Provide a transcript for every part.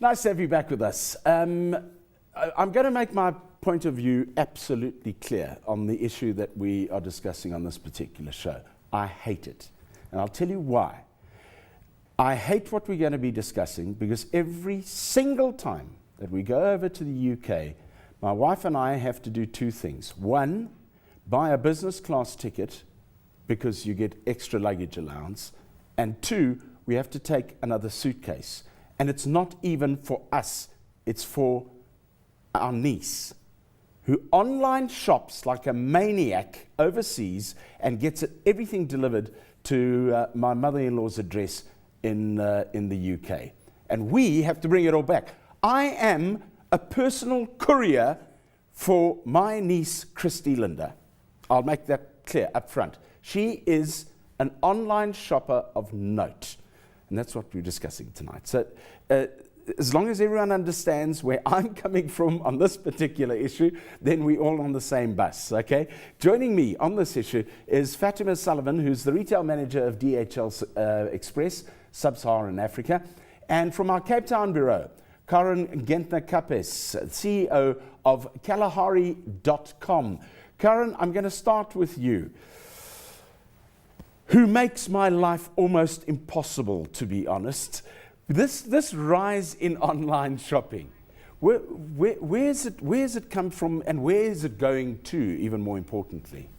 Nice to have you back with us. I'm going to make my point of view absolutely clear on the issue that we are discussing on this particular show. I hate it, and I'll tell you why. I hate what we're going to be discussing because every single time that we go over to the UK, my wife and I have to do two things. One, buy a business class ticket because you get extra luggage allowance, and two, we have to take another suitcase. And it's not even for us, it's for our niece, who online shops like a maniac overseas and gets everything delivered to my mother-in-law's address in the UK. And we have to bring it all back. I am a personal courier for my niece, Christy Linda. I'll make that clear up front. She is an online shopper of note. And that's what we're discussing tonight. So as long as everyone understands where I'm coming from on this particular issue, then we're all on the same bus, okay? Joining me on this issue is Fatima Sullivan, who's the retail manager of DHL Express, Sub-Saharan Africa. And from our Cape Town bureau, Caren Genthner-Kappesz, CEO of Kalahari.com. Caren, I'm going to start with you. Who makes my life almost impossible, to be honest. This rise in online shopping, where's it come from, and where is it going to, even more importantly?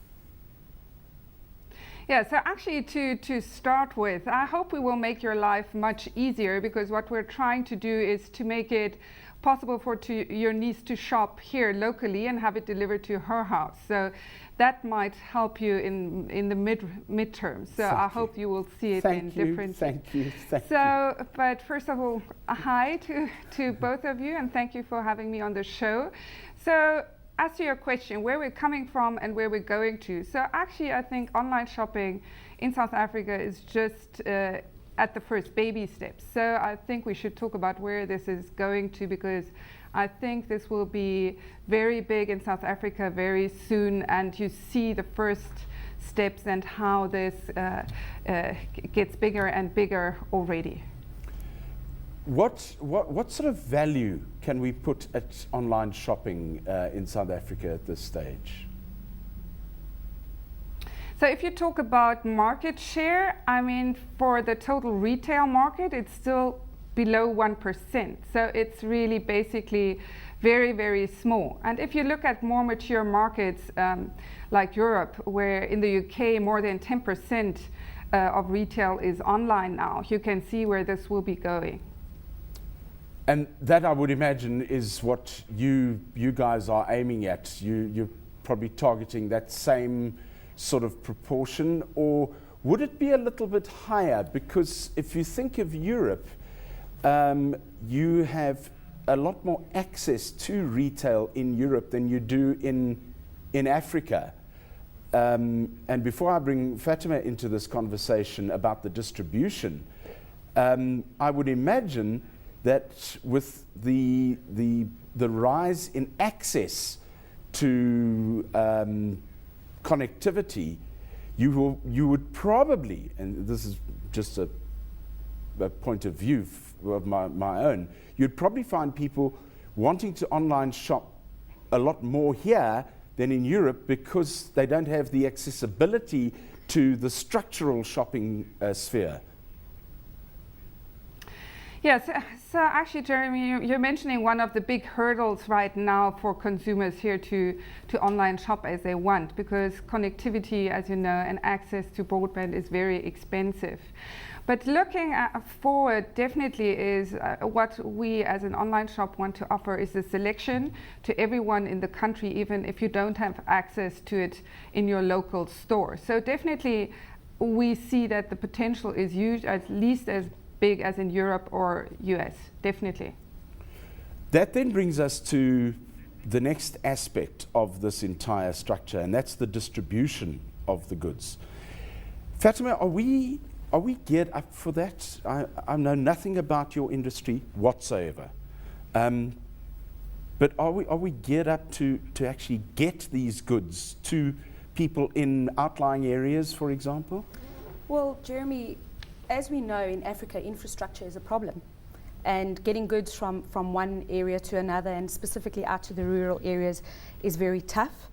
Yeah, so actually to start with, I hope we will make your life much easier, because what we're trying to do is to make it possible for your niece to shop here locally and have it delivered to her house. So that might help you in the midterm. So I hope you will see it in different. Thank you. But first of all, hi to both of you, and thank you for having me on the show. So as to your question, where we're coming from and where we're going to. So actually, I think online shopping in South Africa is just at the first baby steps. So I think we should talk about where this is going to, because I think this will be very big in South Africa very soon, and you see the first steps and how this gets bigger and bigger already. What sort of value can we put at online shopping in South Africa at this stage? So if you talk about market share, I mean, for the total retail market, it's still below 1%. So it's really basically very, very small. And if you look at more mature markets like Europe, where in the UK more than 10% of retail is online now, you can see where this will be going. And that, I would imagine, is what you guys are aiming at. You're probably targeting that same sort of proportion, or would it be a little bit higher? Because if you think of Europe, you have a lot more access to retail in Europe than you do in Africa. And before I bring Fatima into this conversation about the distribution, I would imagine that with the rise in access to connectivity, you would probably, and this is just a point of view of my own, you'd probably find people wanting to online shop a lot more here than in Europe, because they don't have the accessibility to the structural shopping sphere. Yes, so actually, Jeremy, you're mentioning one of the big hurdles right now for consumers here to online shop as they want, because connectivity, as you know, and access to broadband is very expensive. But looking forward, definitely is what we as an online shop want to offer is a selection to everyone in the country, even if you don't have access to it in your local store. So definitely we see that the potential is huge, at least as big as in Europe or US, definitely. That then brings us to the next aspect of this entire structure, and that's the distribution of the goods. Fatima, are we geared up for that? I know nothing about your industry whatsoever, but are we geared up to actually get these goods to people in outlying areas, for example? Well, Jeremy, as we know, in Africa, infrastructure is a problem. and getting goods from one area to another, and specifically out to the rural areas, is very tough.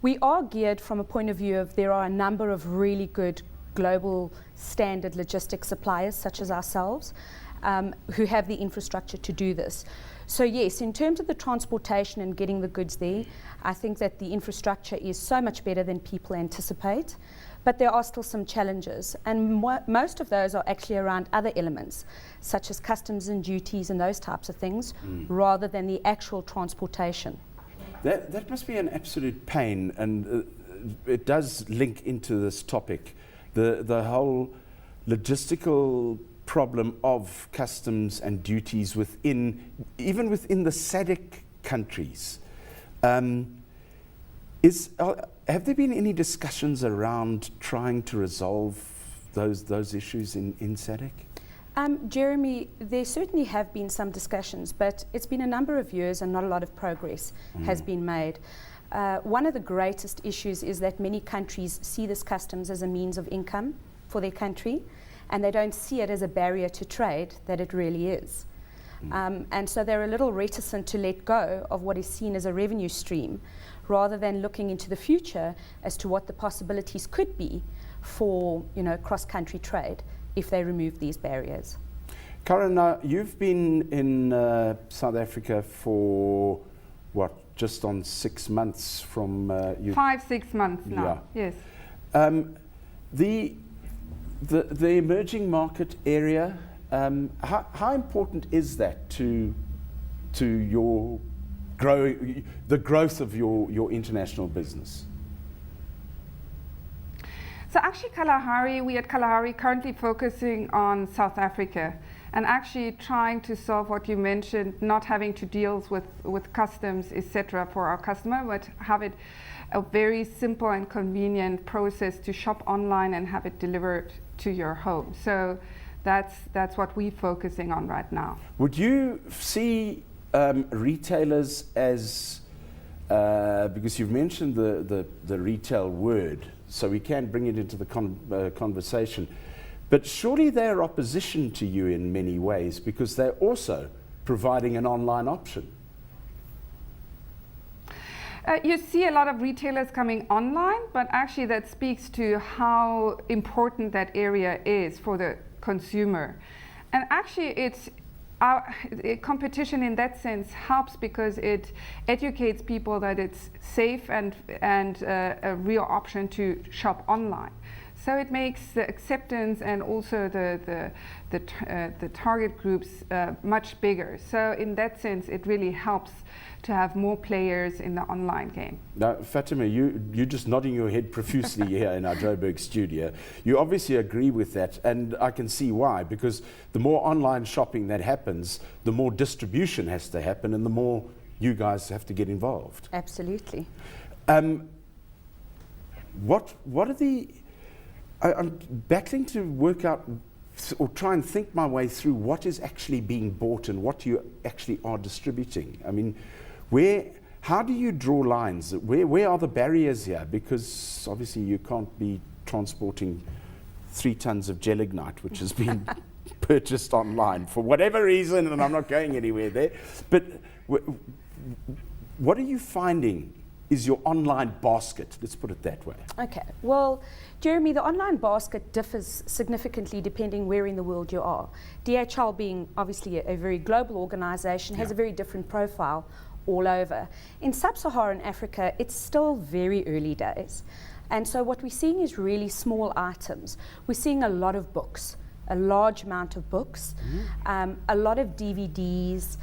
We are geared from a point of view of there are a number of really good global standard logistics suppliers such as ourselves who have the infrastructure to do this. So yes, in terms of the transportation and getting the goods there, I think that the infrastructure is so much better than people anticipate, but there are still some challenges, and most of those are actually around other elements, such as customs and duties and those types of things, rather than the actual transportation. That must be an absolute pain, and it does link into this topic, the whole logistical problem of customs and duties even within the SADC countries. Have there been any discussions around trying to resolve those issues in SADC? Jeremy, there certainly have been some discussions, but it's been a number of years and not a lot of progress has been made. One of the greatest issues is that many countries see this customs as a means of income for their country, and they don't see it as a barrier to trade that it really is. And so they're a little reticent to let go of what is seen as a revenue stream, rather than looking into the future as to what the possibilities could be for, cross-country trade if they remove these barriers. Caren, you've been in South Africa for just on 6 months from 5-6 months now. Yeah. Yes. The emerging market area, how important is that to your the growth of your international business? So actually we at Kalahari currently focusing on South Africa and actually trying to solve what you mentioned, not having to deal with customs, etc. for our customer, but have it a very simple and convenient process to shop online and have it delivered to your home. So that's what we're focusing on right now. Would you see retailers as, because you've mentioned the retail word, so we can bring it into the conversation, but surely they're opposition to you in many ways because they're also providing an online option. You see a lot of retailers coming online, but actually that speaks to how important that area is for the consumer. And actually competition in that sense helps because it educates people that it's safe and a real option to shop online. So it makes the acceptance and also the target groups much bigger. So in that sense, it really helps to have more players in the online game. Now, Fatima, you're just nodding your head profusely here in our Joburg studio. You obviously agree with that, and I can see why, because the more online shopping that happens, the more distribution has to happen, and the more you guys have to get involved. Absolutely. What are the... I'm battling to work out or try and think my way through what is actually being bought and what you actually are distributing. I mean, how do you draw lines? Where are the barriers here? Because obviously you can't be transporting 3 tons of gelignite, which has been purchased online for whatever reason, and I'm not going anywhere there. But what are you finding is your online basket? Let's put it that way. Okay. Well, Jeremy, the online basket differs significantly depending where in the world you are. DHL, being obviously a very global organization, has a very different profile all over. In sub-Saharan Africa, it's still very early days. And so what we're seeing is really small items. We're seeing a lot of books, a large amount of books, a lot of DVDs,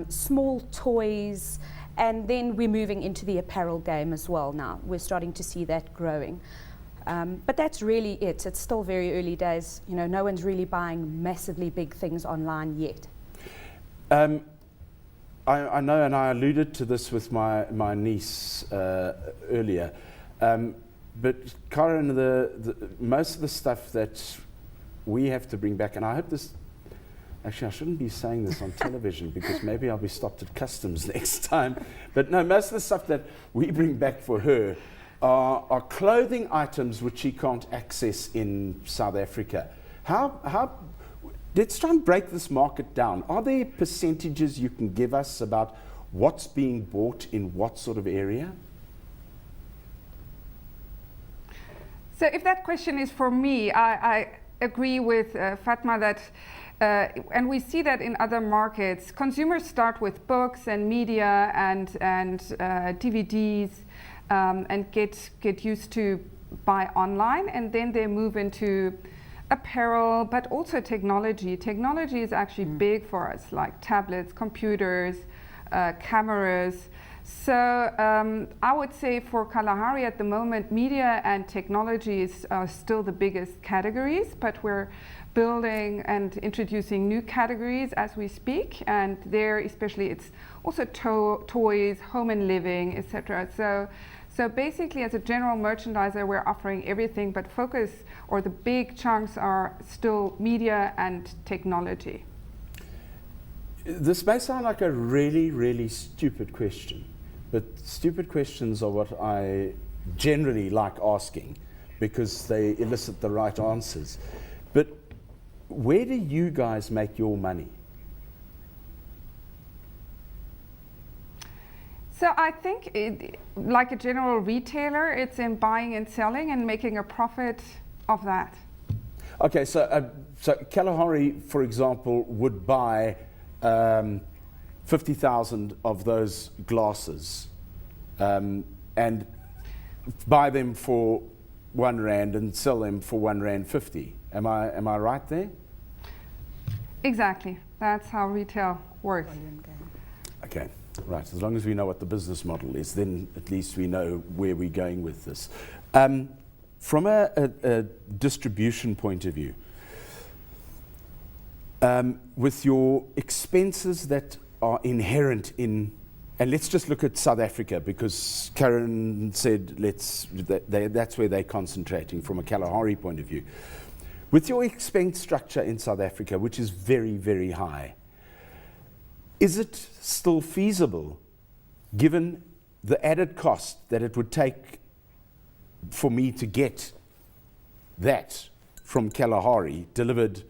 small toys, and then we're moving into the apparel game as well now. We're starting to see that growing. But that's really it. It's still very early days. No one's really buying massively big things online yet. I know, and I alluded to this with my niece earlier, but Caren, the most of the stuff that we have to bring back, and I hope this, actually I shouldn't be saying this on television because maybe I'll be stopped at customs next time, but no, most of the stuff that we bring back for her are clothing items which she can't access in South Africa. How let's try and break this market down. Are there percentages you can give us about what's being bought in what sort of area? So if that question is for me, I agree with Fatma that, and we see that in other markets, consumers start with books and media and DVDs and get used to buy online, and then they move into apparel, but also technology. Technology is actually big for us, like tablets, computers, cameras. So I would say for Kalahari at the moment, media and technology are still the biggest categories, but we're building and introducing new categories as we speak, and there especially it's also toys, home and living, etc. So basically, as a general merchandiser, we're offering everything, but focus or the big chunks are still media and technology. This may sound like a really, really stupid question, but stupid questions are what I generally like asking because they elicit the right answers. But where do you guys make your money? So I think, like a general retailer, it's in buying and selling and making a profit of that. Okay, so Kalahari, for example, would buy 50,000 of those glasses and buy them for R1 and sell them for R1.50. Am I right there? Exactly. That's how retail works. Okay. Right, as long as we know what the business model is, then at least we know where we're going with this. From a distribution point of view, with your expenses that are inherent in, and let's just look at South Africa because Caren said that's where they're concentrating from a Kalahari point of view. With your expense structure in South Africa, which is very, very high, is it still feasible, given the added cost that it would take for me to get that from Kalahari delivered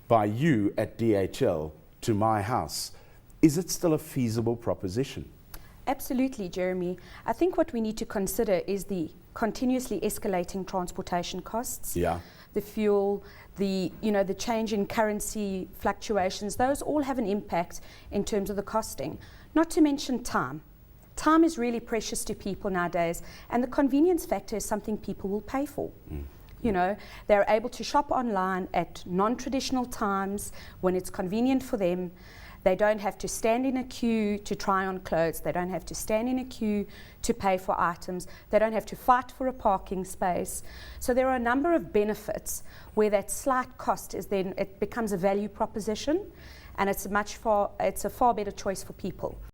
by you at DHL to my house? Is it still a feasible proposition? Absolutely, Jeremy. I think what we need to consider is the continuously escalating transportation costs. Yeah. The fuel, the change in currency fluctuations, those all have an impact in terms of the costing. Not to mention time. Time is really precious to people nowadays, and the convenience factor is something people will pay for. You know, they're able to shop online at non-traditional times when it's convenient for them. They don't have to stand in a queue to try on clothes. They don't have to stand in a queue to pay for items. They don't have to fight for a parking space. So there are a number of benefits where that slight cost is then, it becomes a value proposition, and it's a far better choice for people.